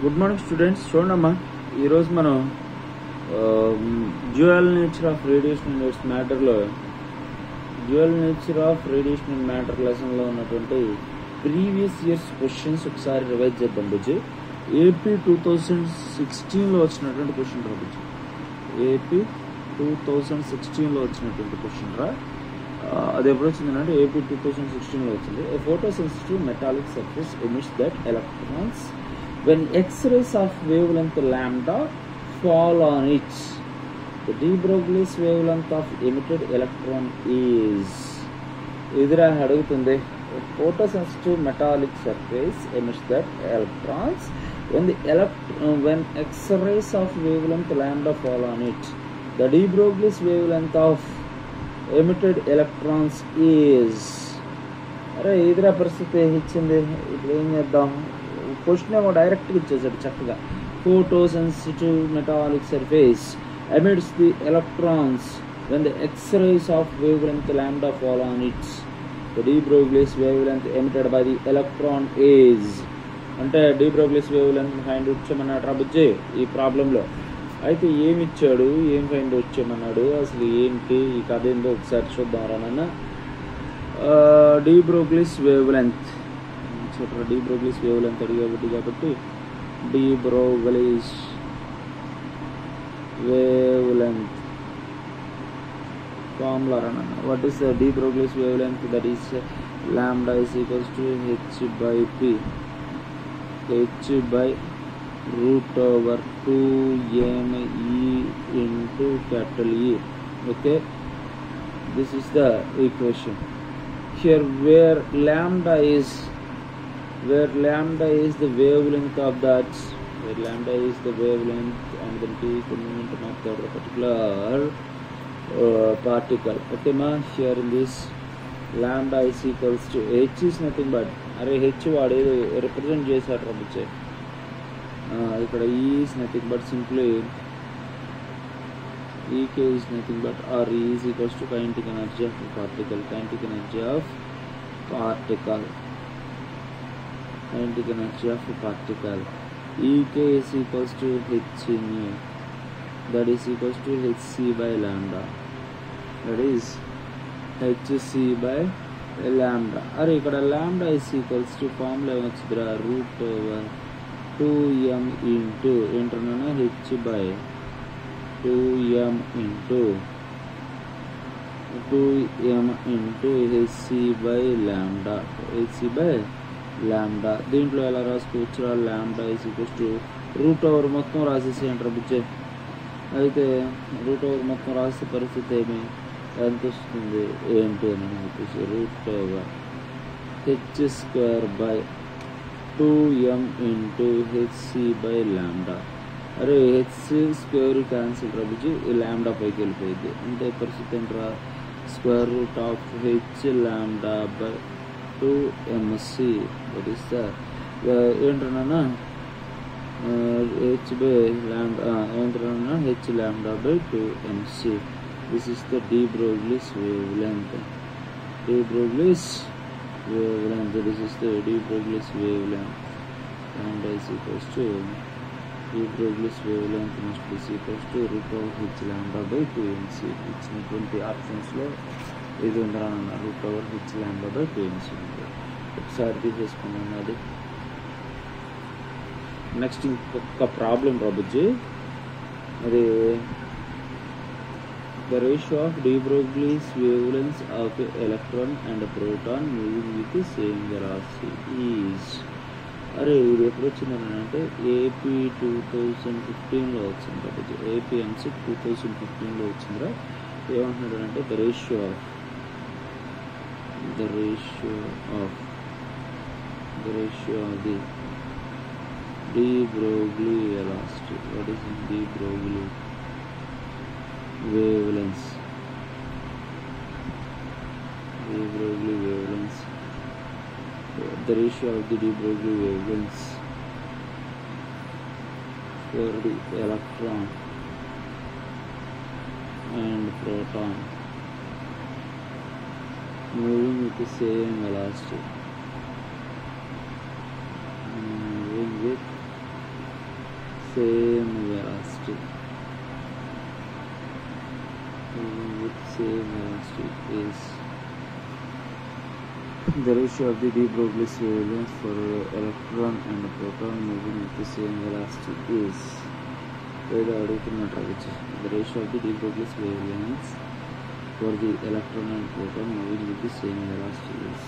Good morning students. చూడమ్మా, ఈరోజు మనం dual nature of radiation and మ్యాటర్లో dual nature of radiation and matter లెసన్లో ఉన్నటువంటి ప్రీవియస్ ఇయర్స్ క్వశ్చన్స్ ఒకసారి రివైజ్ చేద్దాం. బుజ్జి ఏపీ 2016లో వచ్చినటువంటి క్వశ్చన్ రా బుజ్జి. ఏపీ 2016లో వచ్చినటువంటి క్వశ్చన్ రా. అది ఎప్పుడు వచ్చిందంటే ఏపీ 2016లో వచ్చింది. A photo sensitive metallic surface emits that electrons when X-rays of wavelength lambda fall on it, the de Broglie's wavelength of emitted electron is. Idra adugutundi. Photosensitive metallic surface emits that electrons when X-rays of wavelength lambda fall on it, the de Broglie's wavelength of emitted electrons is. అరే ఇదిరా పరిస్థితి ఇచ్చింది. ఇప్పుడు ఏం చేద్దాం? Question ఏమో డైరెక్ట్గా ఇచ్చేసాడు చక్కగా. Photo sensitive metallic surface emits the electrons when the X-race of wave length lambda fall on it's, the de Broglie's wave length emitted by the electron is. అంటే de Broglie's wave length find out చేయమన్నాడు రా బుజ్జి ఈ ప్రాబ్లంలో. అయితే ఏమి ఇచ్చాడు, ఏం find out చేయమన్నాడు, అసలు ఏంటి ఈ కథ ఏంటో ఒకసారి చూద్దాం రా నాన్న. de Broglie's wavelength de Broglie's wavelength అడిగాబట్టి de Broglie's wavelength formula రానన్న. What is the de Broglie's wavelength? That is lambda is equals to h by p, h by root over 2me into capital E. Okay, this is the equation here where lambda is the wavelength of that, where lambda is the wavelength and then t is the momentum of that particular particle. Okay ma, here in this lambda is equals to h is nothing but, అరే h వాడు represent చేశాడు రబ్బుచ్చే. ఇక్కడ e is nothing but simply ek is nothing but, or e is equals to kinetic energy of particle, kinetic energy of particle, kinetic energy of a particle. Ek is equals to h nu, that is equals to hc by lambda, that is hc by lambda. Are ikkada lambda is equals to formula vachidra root over 2m into internal h by 2m into hc by lambda, hc by lambda. దీంట్లో ఎలా రాసుకోవచ్చు? lambda is equals to root over మొత్తం రాసేసి అంటారు బుచ్చే. అయితే root over మొత్తం రాసే పరిస్థితి ఏమి ఎంత వస్తుంది ఏంటి అని చెప్పేసి route over H square by 2m into hc by lambda. అరే హెచ్ స్క్వేర్ క్యాన్సిల్ రబుజీ, ఈ ల్యాండా పైకి వెళ్ళిపోయింది. అంటే పరిస్థితి ఏంట్రా? Square root of H lambda by 2mc, that is ఏంటన్నా హెచ్ బై ల్యాండా, ఏంటన్నా H lambda by 2mc. This is the de Broglie's wavelength. de Broglie's wave length, this is the de Broglie's wave length. lambda is equals to de Broglie's wave length must be equals to root over h lambda by 2mc. ఇచ్చినటువంటి ఆప్షన్స్లో ఇది ఉందరానన్న, root over h lambda by 2mc ఉంది. ఒకసారి తీసేసుకున్నాను అది. Next ఇంకొక problem రాబుజ్జి, అది the ratio of de Broglie's wavelengths of an electron and a proton moving with the same velocity is. అరే ఇది ఎప్పుడు వచ్చిందని అంటే ఏపీ 2015లో వచ్చింది కాబట్టి ఏపీఎంసీ 2015లో వచ్చిందిరా. ఏమంటున్నాడు అంటే the ratio of the de Broglie velocity. What is de Broglie wavelengths? de Broglie wavelengths, the ratio of the de Broglie wavelengths for the electron and proton moving with the same velocity. same velocity is the ratio of the de Broglie wavelength for electron and proton moving with the same velocity is the ratio of the de Broglie wavelengths for the electron and proton moving with the same velocity is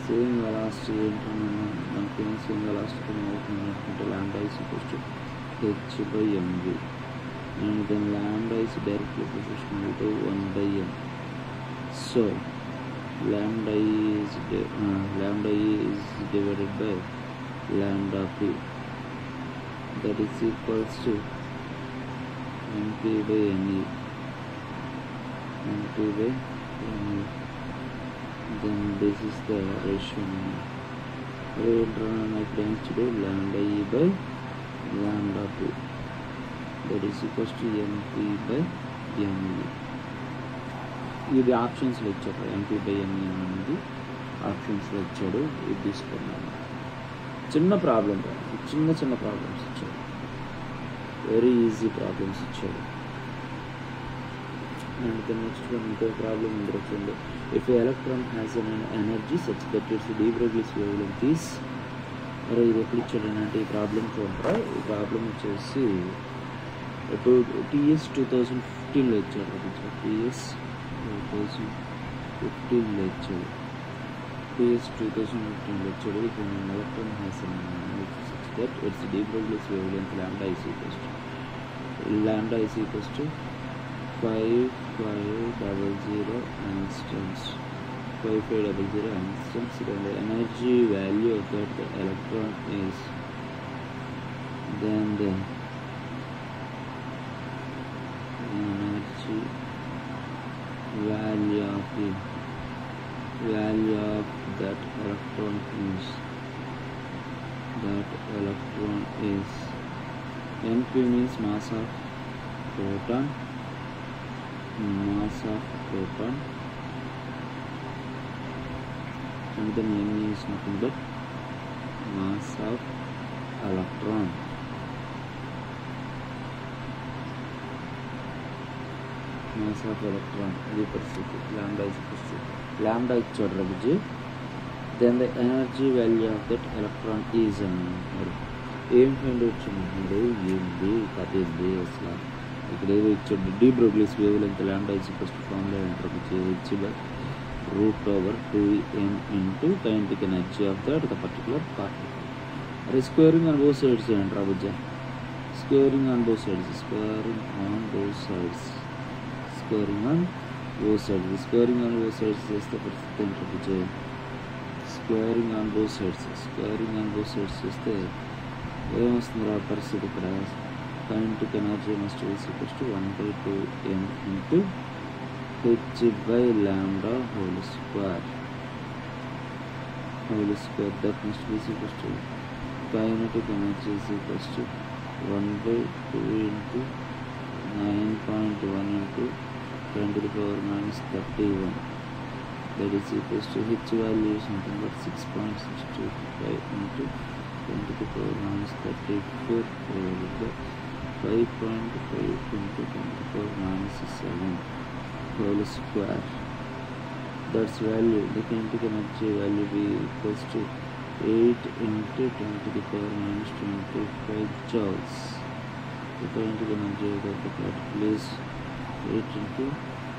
same velocity same velocity lambda is equal to h by mv, and then lambda is directly proportional to 1 by m. So lambda is divided by lambda p, that is equals to mp by me, then this is the ratio. Density lambda e by lambda p, that is equals to mp by me. ఇది ఆప్షన్స్లో ఇచ్చాడు, MP by ME అనేది ఆప్షన్స్లో ఇచ్చాడు. ఇది తీసుకున్నాను. చిన్న problems ఇచ్చాడు, వెరీ ఈజీ ప్రాబ్లమ్స్ ఇచ్చాడు. అండ్ ద నెక్స్ట్ వన్ ఇంకో ప్రాబ్లం ఉంది చూడండి. If electron has an energy such that it's de Broglie wavelength is, మరి ఇది ఎప్పుడు ఇచ్చాడు అంటే ఈ ప్రాబ్లం చూడరా. ఈ ప్రాబ్లం వచ్చేసి TS 2015లో ఇచ్చాడు. TS 2015లో ఇచ్చాడు. If an electron has an energy such that its de Broglie wavelength lambda is equals to 5500 angstroms. Then the energy value of that the electron is, then the energy value of that electron is NP means mass of proton, and then ME is nothing but mass of electron. ఇది పరిస్థితి. lambda ఇచ్చాడు రఘుజీ. then the energy value of that electron is అన్నాడు. ఏం find వచ్చింది, ఏంది కథ ఏంది అసలు. ఇక్కడ ఏదో ఇచ్చాడు, de Broglie wavelength lambda is equals to formula ఏంటారు, h by √2m into kinetic energy of that the particular particle. అరే స్క్వేరింగ్ ఆన్ బోత్ సైడ్స్ ఏంటారు బుజ్జ, squaring on both sides squaring on both sides చేస్తే పరిస్థితి ఏంటో బుజ్జ. Squaring on both sides చేస్తే ఏమొస్తుంది పరిస్థితి. ఇక్కడ kinetic energy must be equal to 1/2m into h by lambda whole square. That must be equal to kinetic energy is equal to 1/2 into 9.1 into 10 to the power minus 31. That is equal to h value is something but 6.625 into 10 to the power minus 34 over the 5.5 into 10 to the power minus 7 whole square. That's value, the kinetic energy value be equals to 8 into 10 to the power minus 25 joules. The kinetic energy of the particle is 8 into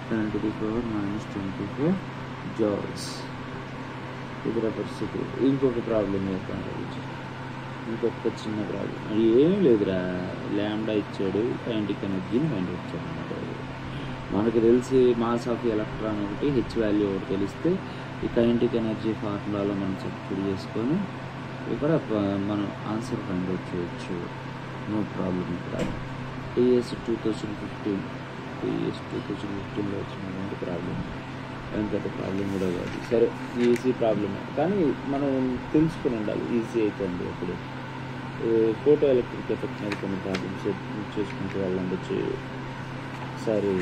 10 to the power minus 25 joules. ఇతర పరిస్థితి. ఇంకొక problem చెప్పండి, ఇంకొక చిన్న problem. అది ఏం లేదురా, ల్యాండా ఇచ్చాడు, కైనెటిక్ ఎనర్జీని ఫైండ్ ఇచ్చాడు అన్నమాట. మనకు తెలిసి మాస్ ఆఫ్ ఎలక్ట్రాన్ ఒకటి, హెచ్ వాల్యూ ఒకటి తెలిస్తే ఈ కైనెటిక్ ఎనర్జీ ఫార్ములాలో మనం సబ్స్టిట్యూట్ చేసుకొని ఇక్కడ మనం ఆన్సర్ ఫైండ్ అవుట్ చేయొచ్చు, నో ప్రాబ్లం. ఇక్కడ TS 2015లో వచ్చినటువంటి ప్రాబ్లం ఎంత ప్రాబ్లం కూడా కాదు. సరే, ఈజీ ప్రాబ్లమే, కానీ మనం తెలుసుకుని ఉండాలి. ఈజీ అవుతుంది. ఇప్పుడు ఫోటో ఎలక్ట్రిక్ ఎఫెక్ట్ మీద కొన్ని ప్రాబ్లమ్స్ చేసుకుంటూ వెళ్ళండి. సరే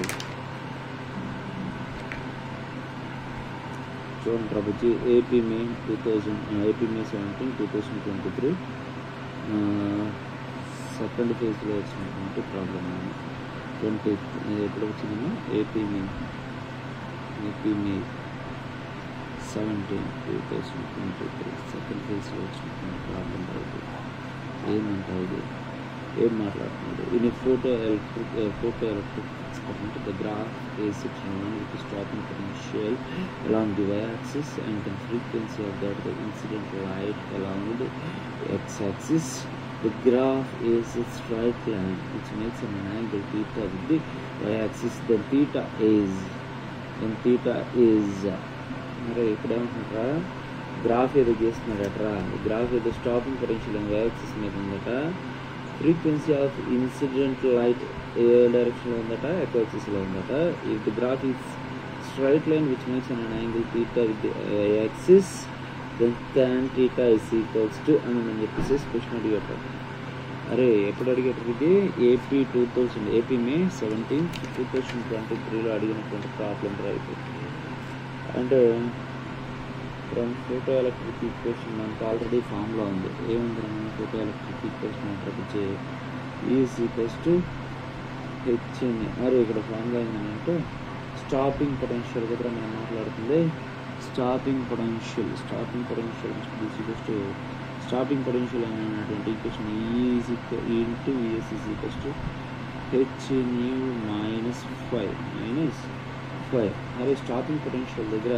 చూడండి ప్రభుజీ, ఏపీ మే 17, 2023 సెకండ్ ఫేజ్లో వచ్చినటువంటి ప్రాబ్లం 20th ఇది ఎప్పుడు వచ్చిందన్నా ఏపీ మే 17, 2023 సెకండ్ ఫేజ్లో వచ్చినటువంటి ప్రాబ్లం రైతు ఏమంటారు ఏం మాట్లాడుతున్నాడు in photo electric experiment the graph is drawn with the stopping potential along the y-axis and the frequency of the incident light along the x-axis. The graph is a straight line which makes an angle theta with the y-axis. Then theta is మరి ఇక్కడ ఏమంటున్నారా graph ఏదో గీస్తున్నాడట్రా graph ఏదో stopping potential y-axis మీద ఉందట frequency of incident light ఏ డైరెక్షన్లో ఉందట x-axisలో ఉందట if the graph is straight line which makes an angle theta with the y-axis then tan theta is equals to అని చెప్పేసి క్వశ్చన్ అడిగారు అరే ఎప్పుడు అడిగారు ఇది ఏపీ 2000 ఏపీ మే 17, 2023లో అడిగినటువంటి ప్రాబ్లం రైతు అంటే ఫ్రమ్ ఫోటో ఎలక్ట్రిక్ ఈక్వేషన్ మనకు ఆల్రెడీ ఫామ్లో ఉంది ఏముంది మన ఫోటో ఎలక్ట్రిక్ ఈక్వేషన్ అంటే ఈజ్ ఈక్వల్స్ టు హెచ్ని మరి ఇక్కడ ఫామ్లో ఏంటంటే స్టాపింగ్ పొటెన్షియల్ దగ్గర మనం మాట్లాడుతుంది stopping potential equals to stopping potential అనేటువంటి equation is into VS is equals to h nu -5 అదే స్టాపింగ్ పొటెన్షియల్ దగ్గర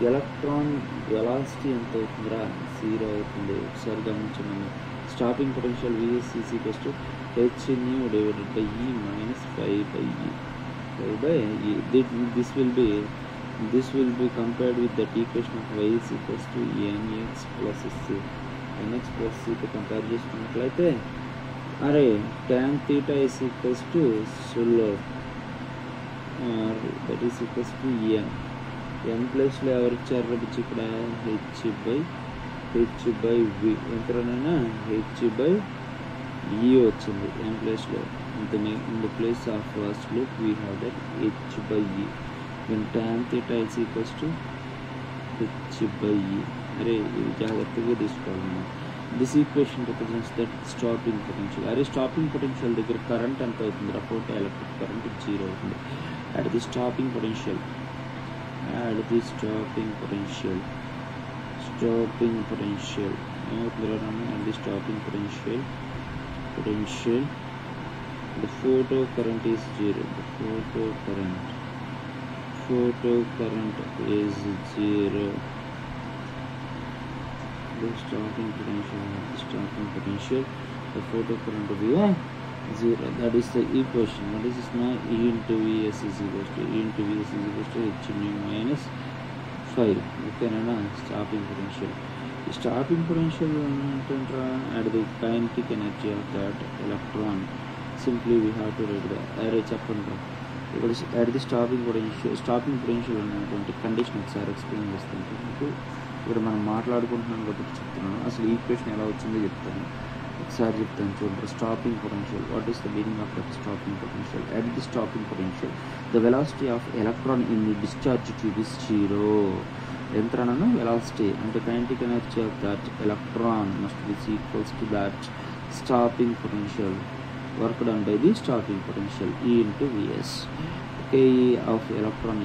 ఎలక్ట్రాన్ వెలాసిటీ ఎంత అవుతుందిరా 0 అవుతుంది ఒకసారి గమనించండి stopping potential VS is equals to h nu divided by ఈ -5/e this will be compared with that equation of y is equals to nx plus c తో కంపేర్ చేసుకున్నట్లయితే అరే tan theta is equals to that is equals to n ప్లేస్లో ఎవరు ఇచ్చారు రబ్బిచ్చి ఇక్కడ h/v ఎంతనైనా h/e వచ్చింది n ప్లేస్లో in the place of first loop we have that h/e when tan theta is equals to h/e అరే ఇది జాగ్రత్తగా తీసుకోవాలి this equation represents that stopping potential అరే స్టాపింగ్ పొటెన్షియల్ దగ్గర కరెంట్ ఎంత అవుతుంది ఫోటో ఎలక్ట్రిక్ కరెంట్ 0 అవుతుంది at the stopping potential the photo current is 0 the photo current is 0 the stopping potential the photo current will be 0 that is the equation what is this now E into Vs is equals to h nu minus 5 okay na stopping potential at the kinetic energy of that electron simply we have to write the array cheppandi at the stopping potential అనేటువంటి condition ఒకసారి explain చేస్తాను మీకు ఇక్కడ మనం మాట్లాడుకుంటున్నాం కాబట్టి చెప్తున్నాను అసలు ఈక్వేషన్ ఎలా వచ్చిందో చెప్తాను ఒకసారి చెప్తాను చూడండి stopping potential what is the meaning of that stopping potential at the stopping potential the velocity of electron in the discharge tube is 0 ఎంతనను వెలాసిటీ అంటే kinetic energy of that electron must be equals to that stopping potential work done by the stopping potential E into Vs. K of electron